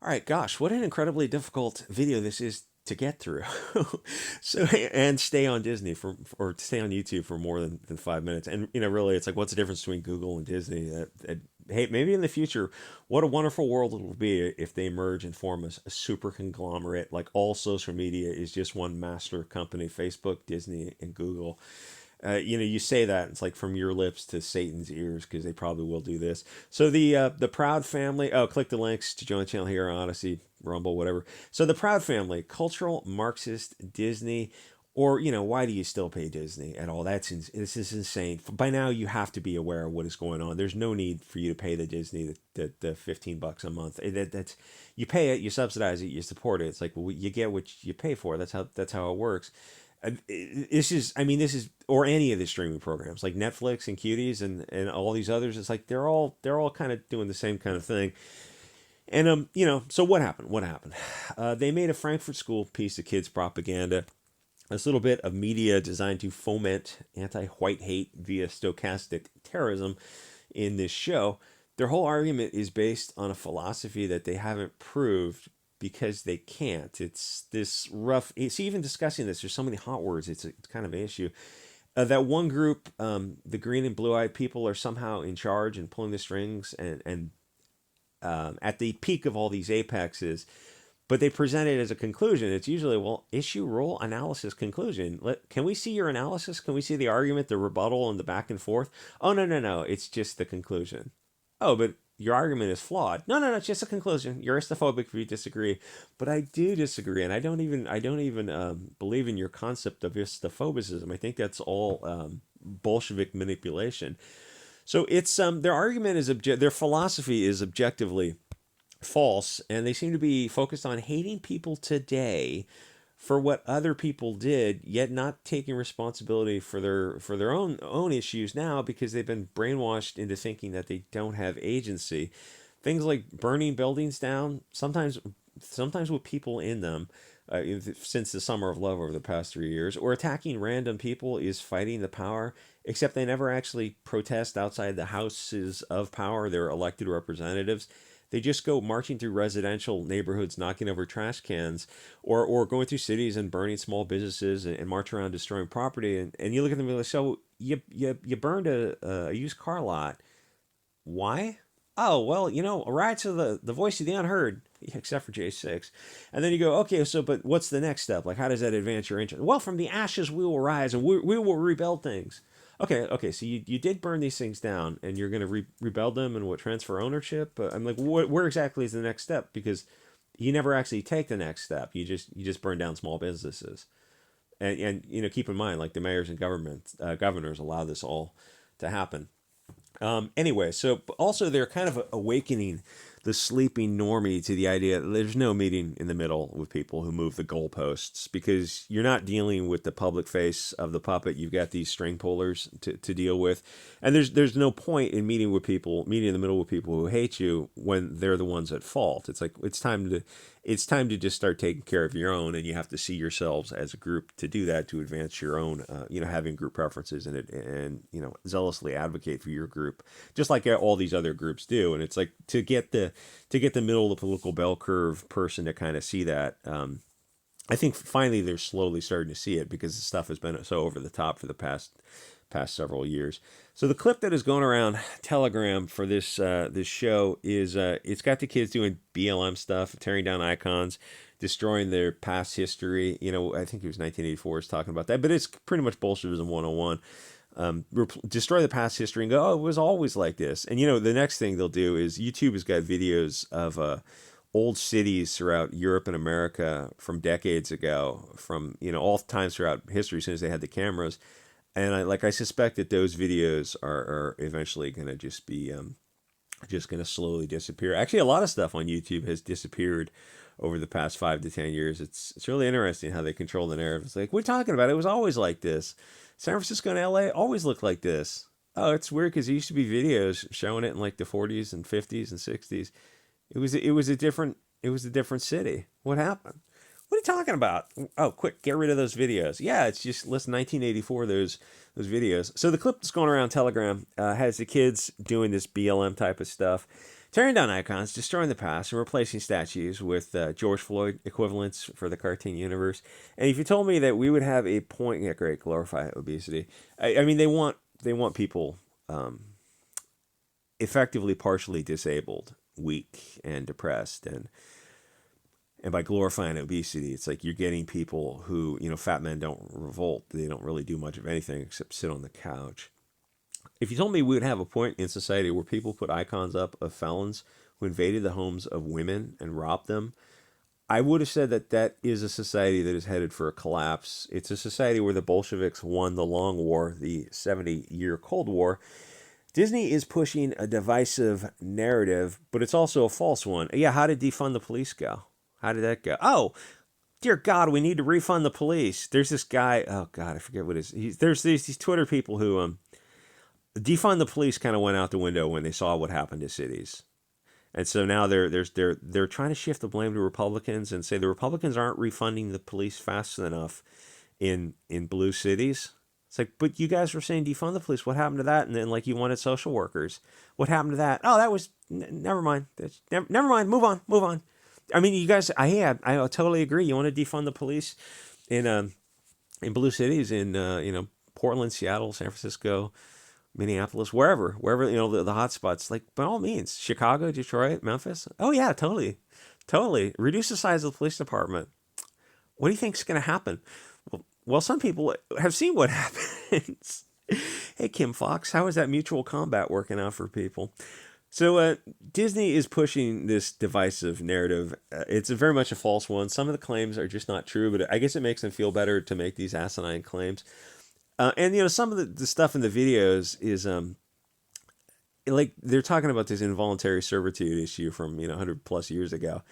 All right, gosh, what an incredibly difficult video this is to get through. So and stay on Disney for or stay on YouTube for more than 5 minutes. And really, it's like, what's the difference between Google and Disney? Hey, maybe in the future, what a wonderful world it will be if they merge and form a super conglomerate. Like all social media is just one master company: Facebook, Disney, and Google. You say that it's like from your lips to Satan's ears because they probably will do this. So the Proud Family. Oh, click the links to join the channel here on Odyssey, Rumble, whatever. So the Proud Family, cultural Marxist Disney, or why do you still pay Disney at all? This is insane. By now you have to be aware of what is going on. There's no need for you to pay the Disney the $15 a month. That's you pay it, you subsidize it, you support it. It's like, well, you get what you pay for. That's how it works. This is or any of the streaming programs like Netflix and Cuties and all these others. It's like they're all kind of doing the same kind of thing. And so what happened? What happened? They made a Frankfurt School piece of kids propaganda. This little bit of media designed to foment anti-white hate via stochastic terrorism in this show. Their whole argument is based on a philosophy that they haven't proved because they can't. It's this rough. It's even discussing this. There's so many hot words. It's kind of an issue. That one group, the green and blue-eyed people, are somehow in charge and pulling the strings, and at the peak of all these apexes. But they present it as a conclusion. It's usually, well, issue, rule, analysis, conclusion. Can we see your analysis? Can we see the argument, the rebuttal, and the back and forth? Oh, no, no, no. It's just the conclusion. Oh, but your argument is flawed. No, no, no. It's just a conclusion. You're istophobic if you disagree. But I do disagree, and I don't even believe in your concept of istophobicism. I think that's all Bolshevik manipulation. So it's their argument is their philosophy is objectively false, and they seem to be focused on hating people today for what other people did, yet not taking responsibility for their own issues now because they've been brainwashed into thinking that they don't have agency. Things like burning buildings down, sometimes with people in them, since the summer of love over the past 3 years, or attacking random people is fighting the power, except they never actually protest outside the houses of power, their elected representatives. They just go marching through residential neighborhoods, knocking over trash cans, or going through cities and burning small businesses and march around destroying property. And you look at them and like, so you burned a used car lot. Why? Oh, well, a ride to the voice of the unheard, except for J6. And then you go, okay, so, but what's the next step? Like, how does that advance your interest? Well, from the ashes we will rise and we will rebuild things. Okay, so you did burn these things down and you're going to rebuild them and what, transfer ownership? I'm like, where exactly is the next step? Because you never actually take the next step. You just burn down small businesses. And keep in mind, like the mayors and governors allow this all to happen. Anyway, so also they're kind of awakening the sleeping normie to the idea that there's no meeting in the middle with people who move the goalposts because you're not dealing with the public face of the puppet. You've got these string pullers to deal with. And there's no point in meeting in the middle with people who hate you when they're the ones at fault. It's like it's time to just start taking care of your own, and you have to see yourselves as a group to do that, to advance your own, having group preferences and zealously advocate for your group, just like all these other groups do. And it's like to get the middle of the political bell curve person to kind of see that. I think finally they're slowly starting to see it because the stuff has been so over the top for the past several years. So the clip that is going around Telegram for this show is it's got the kids doing BLM stuff, tearing down icons, destroying their past history. I think it was 1984 is talking about that, but it's pretty much Bolshevism 101. Destroy the past history and go, oh, it was always like this. And the next thing they'll do is YouTube has got videos of old cities throughout Europe and America from decades ago, from all times throughout history since they had the cameras. And I suspect that those videos are eventually going to just be just going to slowly disappear. Actually, a lot of stuff on YouTube has disappeared over the past 5 to 10 years. It's really interesting how they control the narrative. It's like, we're talking about it was always like this. San Francisco and LA always looked like this. Oh, it's weird because there used to be videos showing it in like the 40s and 50s and 60s. It was a different city. What happened? What are you talking about? Oh, quick, get rid of those videos. Yeah, it's just listen, 1984, those videos. So the clip that's going around Telegram has the kids doing this BLM type of stuff, Tearing down icons, destroying the past, and replacing statues with George Floyd equivalents for the cartoon universe. And if you told me that we would have a point, yeah, great, glorify obesity. I mean, they want people effectively partially disabled, weak, and depressed, and by glorifying obesity, it's like you're getting people who, fat men don't revolt. They don't really do much of anything except sit on the couch. If you told me we would have a point in society where people put icons up of felons who invaded the homes of women and robbed them, I would have said that that is a society that is headed for a collapse. It's a society where the Bolsheviks won the long war, the 70-year Cold War. Disney is pushing a divisive narrative, but it's also a false one. Yeah, how did defund the police go? How did that go? Oh, dear God, we need to refund the police. There's this guy. Oh God, I forget what it is. There's these Twitter people who defund the police kind of went out the window when they saw what happened to cities, and so now they're trying to shift the blame to Republicans and say the Republicans aren't refunding the police fast enough in blue cities. It's like, but you guys were saying defund the police. What happened to that? And then like you wanted social workers. What happened to that? Oh, that was never mind. Never mind. Move on. I mean, you guys, I totally agree. You want to defund the police in blue cities in Portland, Seattle, San Francisco, Minneapolis, wherever the hot spots. Like by all means, Chicago, Detroit, Memphis. Oh yeah, totally. Reduce the size of the police department. What do you think's going to happen? Well, some people have seen what happens. Hey, Kim Fox, how is that mutual combat working out for people? So Disney is pushing this divisive narrative. It's very much a false one. Some of the claims are just not true, but I guess it makes them feel better to make these asinine claims. And some of the stuff in the videos is like they're talking about this involuntary servitude issue from 100 plus years ago.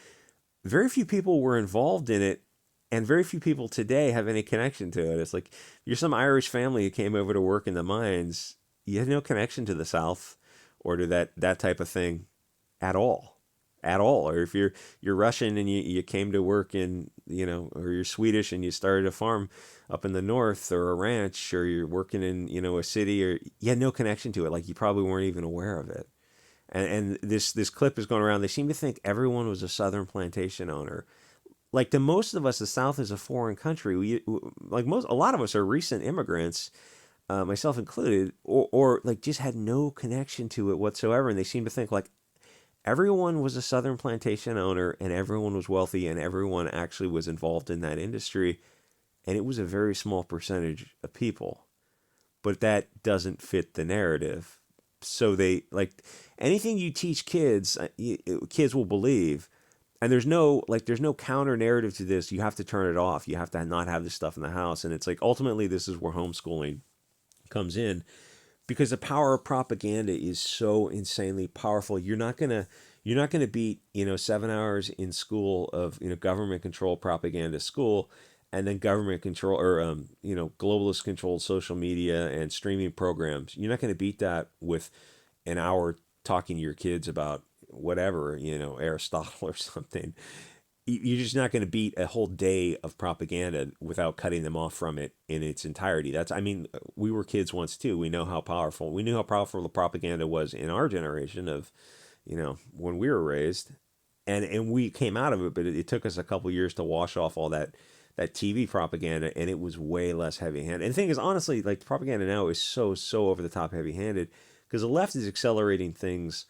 Very few people were involved in it, and very few people today have any connection to it. It's like you're some Irish family who came over to work in the mines. You have no connection to the South or to that type of thing at all. Or if you're Russian and you came to work in, or you're Swedish and you started a farm up in the north or a ranch, or you're working in, a city, or you had no connection to it. Like you probably weren't even aware of it. And this clip is going around. They seem to think everyone was a Southern plantation owner. Like to most of us, the South is a foreign country. A lot of us are recent immigrants, myself included, or like just had no connection to it whatsoever. And they seem to think like everyone was a Southern plantation owner and everyone was wealthy and everyone actually was involved in that industry. And it was a very small percentage of people, but that doesn't fit the narrative. So they like anything you teach kids, kids will believe. And there's no counter narrative to this. You have to turn it off. You have to not have this stuff in the house. And it's like, ultimately, this is where homeschooling comes in, because the power of propaganda is so insanely powerful. You're not gonna beat 7 hours in school of government controlled propaganda school, and then government control or globalist controlled social media and streaming programs. You're not gonna beat that with an hour talking to your kids about whatever, Aristotle or something. You're just not going to beat a whole day of propaganda without cutting them off from it in its entirety. We were kids once too. We knew how powerful the propaganda was in our generation of, when we were raised, and we came out of it, but it took us a couple years to wash off all that TV propaganda, and it was way less heavy-handed. And the thing is, honestly, like the propaganda now is so over the top heavy-handed because the left is accelerating things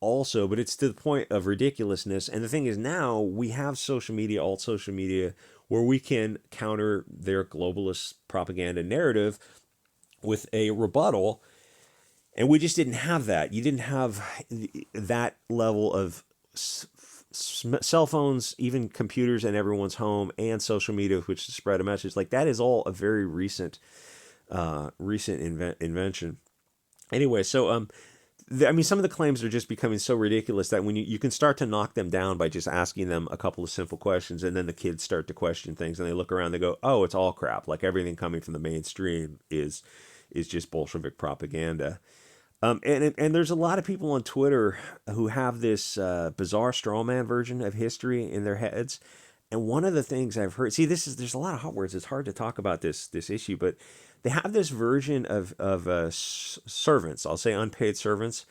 also, but it's to the point of ridiculousness. And the thing is, now we have social media, alt social media, where we can counter their globalist propaganda narrative with a rebuttal. And we just didn't have that. You didn't have that level of cell phones, even computers in everyone's home, and social media, which to spread a message. Like that is all a very recent invention. Anyway, so some of the claims are just becoming so ridiculous that when you can start to knock them down by just asking them a couple of simple questions, and then the kids start to question things, and they look around, they go, "Oh, it's all crap." Like everything coming from the mainstream is just Bolshevik propaganda. And there's a lot of people on Twitter who have this bizarre straw man version of history in their heads. And one of the things I've heard, there's a lot of hot words. It's hard to talk about this issue, but they have this version of servants, I'll say unpaid servants,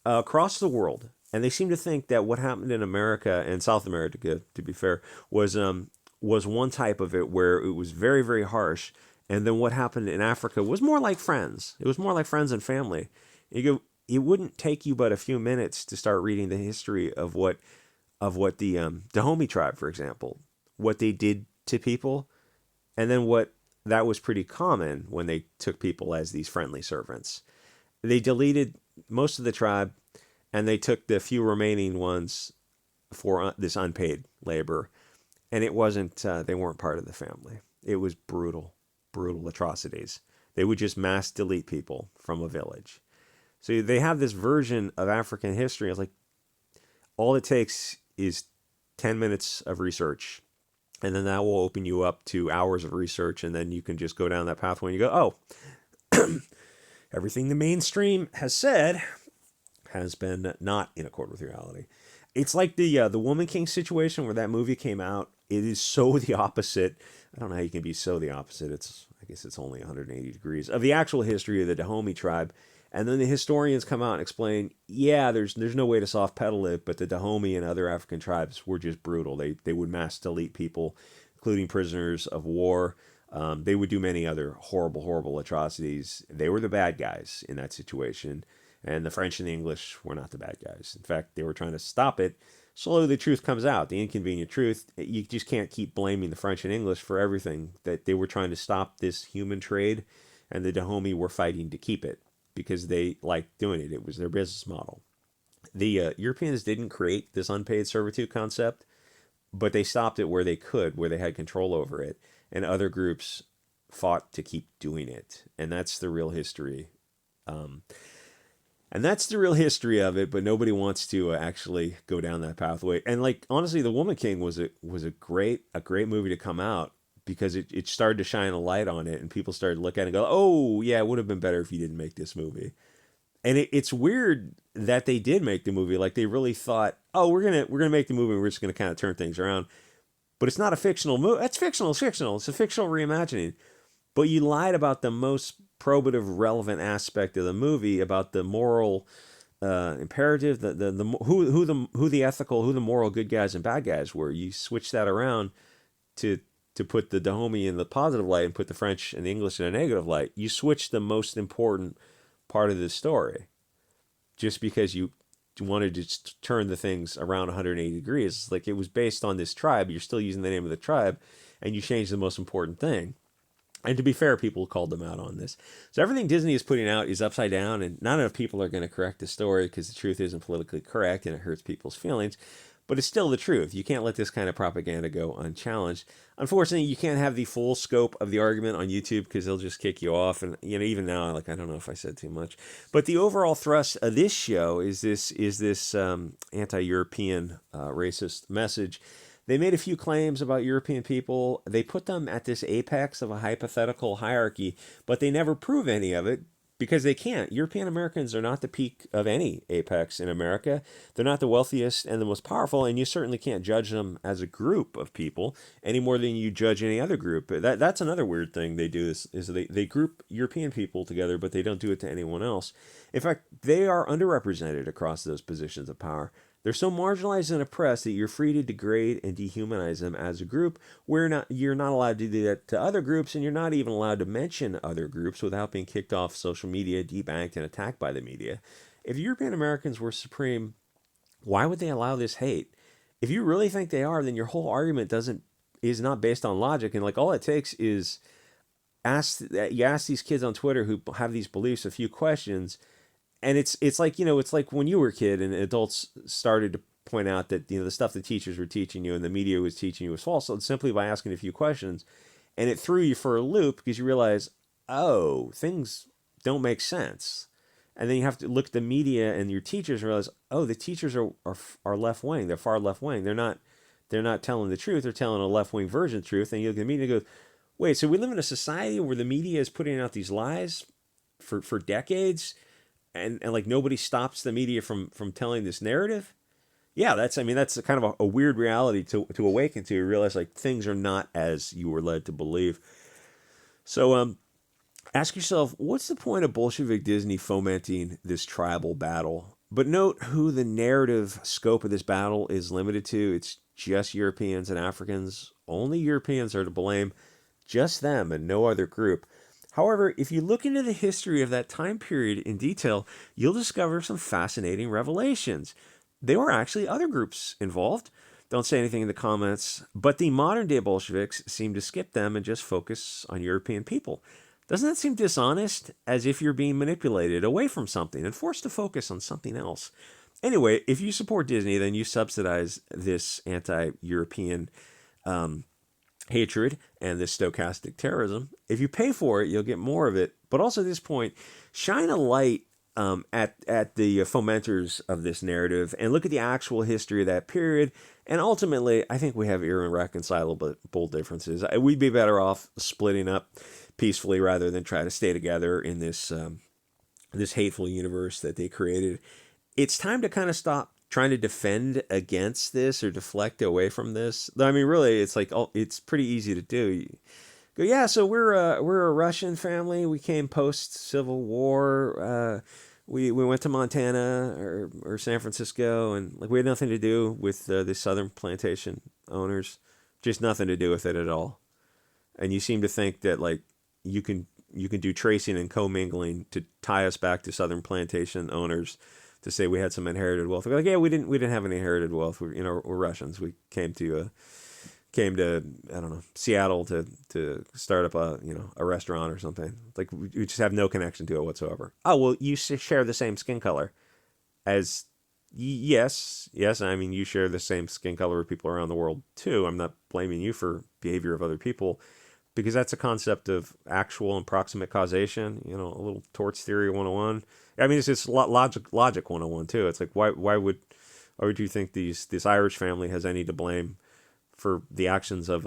across the world. And they seem to think that what happened in America and South America, to be fair, was one type of it where it was very, very harsh. And then what happened in Africa was more like friends. It was more like friends and family. You go, it wouldn't take you but a few minutes to start reading the history of what the Dahomey tribe, for example, what they did to people, and then what that was pretty common when they took people as these friendly servants. They deleted most of the tribe, and they took the few remaining ones for this unpaid labor, and it wasn't they weren't part of the family. It was brutal, brutal atrocities. They would just mass delete people from a village. So they have this version of African history. It's like all it takes is 10 minutes of research, and then that will open you up to hours of research, and then you can just go down that pathway and you go, oh, everything the mainstream has said has been not in accord with reality. It's like the Woman King situation where that movie came out. It is so the opposite. I don't know how you can be so the opposite. I guess it's only 180 degrees of the actual history of the Dahomey tribe. And then the historians come out and explain, yeah, there's no way to soft pedal it, but the Dahomey and other African tribes were just brutal. They would mass delete people, including prisoners of war. They would do many other horrible, horrible atrocities. They were the bad guys in that situation. And the French and the English were not the bad guys. In fact, they were trying to stop it. Slowly the truth comes out, the inconvenient truth. You just can't keep blaming the French and English for everything. That they were trying to stop this human trade, and the Dahomey were fighting to keep it because they liked doing it. It was their business model. The Europeans didn't create this unpaid servitude concept, but they stopped it where they could, where they had control over it, and other groups fought to keep doing it. And that's the real history. And that's the real history of it, but nobody wants to actually go down that pathway. And like honestly, The Woman King was a great movie to come out because it started to shine a light on it, and people started to look at it and go, "Oh yeah, it would have been better if you didn't make this movie." And it's weird that they did make the movie. Like they really thought, "Oh, we're gonna make the movie. And we're just gonna kind of turn things around." But it's not a fictional movie. That's fictional. It's fictional. It's a fictional reimagining. But you lied about the most probative, relevant aspect of the movie, about the moral imperative, who the ethical, who the moral good guys and bad guys were. You switch that around to put the Dahomey in the positive light and put the French and the English in a negative light. You switch the most important part of the story just because you wanted to turn the things around 180 degrees. Like it was based on this tribe. You're still using the name of the tribe, and you changed the most important thing. And to be fair, people called them out on this. So everything Disney is putting out is upside down, and not enough people are going to correct the story because the truth isn't politically correct and it hurts people's feelings. But it's still the truth. You can't let this kind of propaganda go unchallenged. Unfortunately, you can't have the full scope of the argument on YouTube because they'll just kick you off. And even now, like I don't know if I said too much. But the overall thrust of this show is this anti-European racist message. They made a few claims about European people. They put them at this apex of a hypothetical hierarchy, but they never prove any of it because they can't. European Americans are not the peak of any apex in America. They're not the wealthiest and the most powerful, and you certainly can't judge them as a group of people any more than you judge any other group. That's another weird thing they do is they group European people together, but they don't do it to anyone else. In fact, they are underrepresented across those positions of power. They're so marginalized and oppressed that you're free to degrade and dehumanize them as a group. You're not allowed to do that to other groups, and you're not even allowed to mention other groups without being kicked off social media, debanked, and attacked by the media. If European Americans were supreme, why would they allow this hate? If you really think they are, then your whole argument is not based on logic. And like all it takes is ask these kids on Twitter who have these beliefs a few questions. And it's like, it's like when you were a kid and adults started to point out that, the stuff the teachers were teaching you and the media was teaching you was false. So simply by asking a few questions, and it threw you for a loop because you realize, oh, things don't make sense. And then you have to look at the media and your teachers and realize, oh, the teachers are left wing. They're far left wing. They're not telling the truth. They're telling a left wing version of the truth. And you look at the media and go, wait, so we live in a society where the media is putting out these lies for decades? And like nobody stops the media from telling this narrative. Yeah, that's kind of a weird reality to awaken to. You realize like things are not as you were led to believe. So ask yourself, what's the point of Bolshevik Disney fomenting this tribal battle? But note who the narrative scope of this battle is limited to. It's just Europeans and Africans. Only Europeans are to blame, just them and no other group. However, if you look into the history of that time period in detail, you'll discover some fascinating revelations. There were actually other groups involved. Don't say anything in the comments, but the modern day Bolsheviks seem to skip them and just focus on European people. Doesn't that seem dishonest? As if you're being manipulated away from something and forced to focus on something else. Anyway, if you support Disney, then you subsidize this anti European hatred and this stochastic terrorism. If you pay for it, you'll get more of it. But also at this point, shine a light at the fomenters of this narrative and look at the actual history of that period. And ultimately, I think we have irreconcilable differences. We'd be better off splitting up peacefully rather than try to stay together in this this hateful universe that they created. It's time to kind of stop trying to defend against this or deflect away from this. I mean, really, it's like, oh, it's pretty easy to do. You go, yeah, so we're a Russian family. We came post Civil War. We went to Montana or San Francisco, and like we had nothing to do with the southern plantation owners, just nothing to do with it at all. And you seem to think that like you can do tracing and commingling to tie us back to southern plantation owners to say we had some inherited wealth. We're like, yeah, we didn't have any inherited wealth. We're Russians. We came to I don't know, Seattle to start up a restaurant or something. Like we just have no connection to it whatsoever. Oh well, you share the same skin color as yes. I mean, you share the same skin color with people around the world too. I'm not blaming you for behavior of other people, because that's a concept of actual and proximate causation. A little torts theory 101. I mean, it's just logic 101 too. It's like why would you think this Irish family has any to blame for the actions of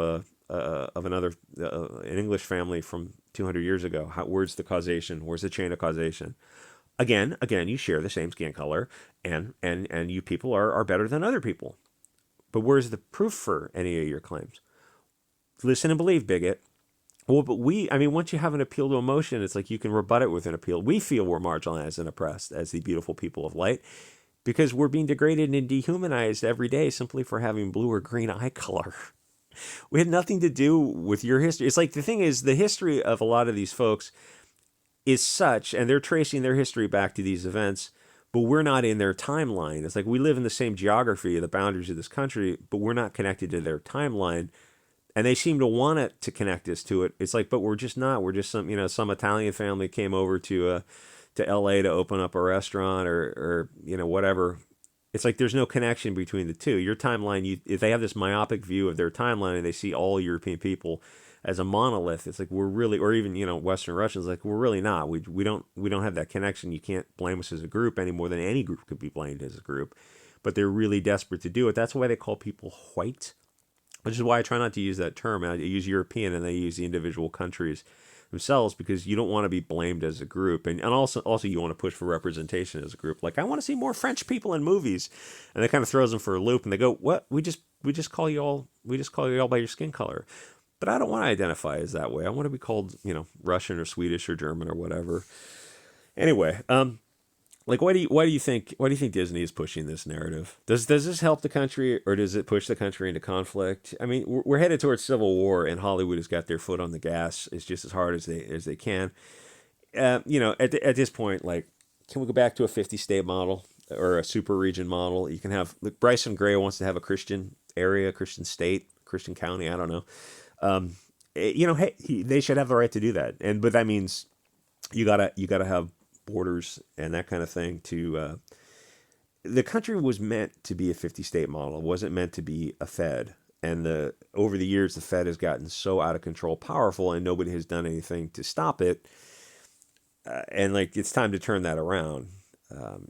another an English family from 200 years ago? Where's the causation? Where's the chain of causation? Again, you share the same skin color, and you people are better than other people. But where's the proof for any of your claims? Listen and believe, bigot. Well, but once you have an appeal to emotion, it's like you can rebut it with an appeal. We feel we're marginalized and oppressed as the beautiful people of light because we're being degraded and dehumanized every day simply for having blue or green eye color. We had nothing to do with your history. It's like the thing is, the history of a lot of these folks is such, and they're tracing their history back to these events, but we're not in their timeline. It's like we live in the same geography of the boundaries of this country, but we're not connected to their timeline. And they seem to want it to connect us to it. It's like, but we're just not. We're just some Italian family came over to LA to open up a restaurant or whatever. It's like there's no connection between the two. Your timeline, if they have this myopic view of their timeline and they see all European people as a monolith, it's like we're really, or even Western Russians, like we're really not. We don't have that connection. You can't blame us as a group any more than any group could be blamed as a group. But they're really desperate to do it. That's why they call people white. Which is why I try not to use that term. I use European, and they use the individual countries themselves, because you don't want to be blamed as a group, and also you want to push for representation as a group. Like, I want to see more French people in movies, and that kind of throws them for a loop. And they go, "What? We just call you all by your skin color." But I don't want to identify as that way. I want to be called Russian or Swedish or German or whatever. Anyway, like, why do you think Disney is pushing this narrative? Does this help the country, or does it push the country into conflict? I mean, we're headed towards civil war, and Hollywood has got their foot on the gas. It's just as hard as they can. At this point, like, can we go back to a 50-state model or a super region model? You can have, look, Bryson Gray wants to have a Christian area, Christian state, Christian county. I don't know. Hey, they should have the right to do that, but that means you gotta have borders and that kind of thing. The country was meant to be a 50-state model. It wasn't meant to be a Fed. And over the years, the Fed has gotten so out of control, powerful, and nobody has done anything to stop it. And like, it's time to turn that around,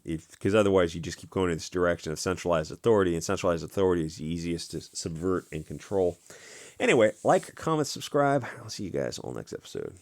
because otherwise you just keep going in this direction of centralized authority, and centralized authority is the easiest to subvert and control. Anyway, like, comment, subscribe. I'll see you guys on the next episode.